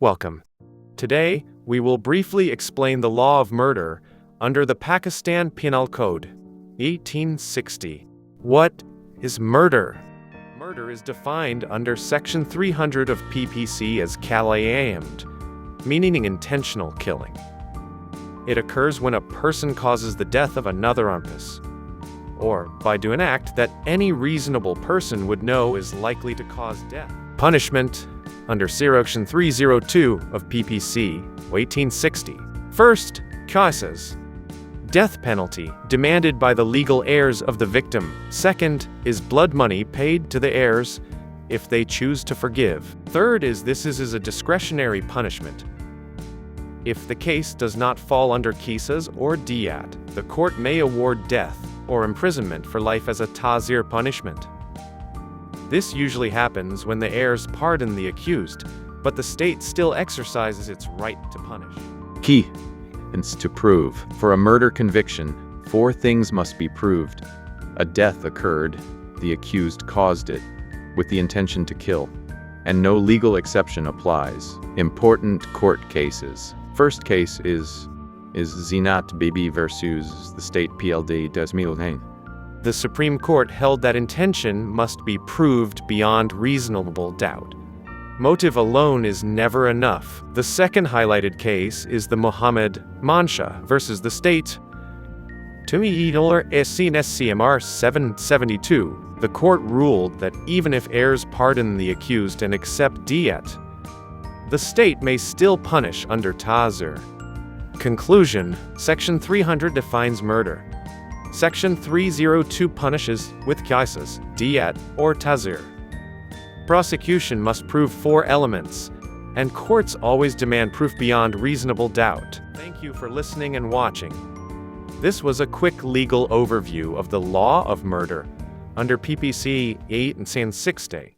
Welcome. Today, we will briefly explain the law of murder under the Pakistan Penal Code, 1860. What is murder? Murder is defined under Section 300 of PPC as kalayamd, meaning intentional killing. It occurs when a person causes the death of another purpose, or by doing an act that any reasonable person would know is likely to cause death. Punishment under Section 302 of PPC, 1860. First, Qisas, death penalty demanded by the legal heirs of the victim. Second is blood money paid to the heirs if they choose to forgive. Third is a discretionary punishment. If the case does not fall under Qisas or Diyat, the court may award death or imprisonment for life as a ta'zir punishment. This usually happens when the heirs pardon the accused, but the state still exercises its right to punish. Key to prove. For a murder conviction, 4 things must be proved. A death occurred, the accused caused it, with the intention to kill, and no legal exception applies. Important court cases. First case is Zinat Bibi versus the state PLD 2009. The Supreme Court held that intention must be proved beyond reasonable doubt. Motive alone is never enough. The second highlighted case is the Muhammad Mansha versus the state SCMR 772. The court ruled that even if heirs pardon the accused and accept diyat, the state may still punish under ta'zir. Conclusion: Section 300 defines murder. Section 302 punishes with qisas, diyat, or ta'zir. Prosecution must prove 4 elements, and courts always demand proof beyond reasonable doubt. Thank you for listening and watching. This was a quick legal overview of the law of murder under PPC 1860.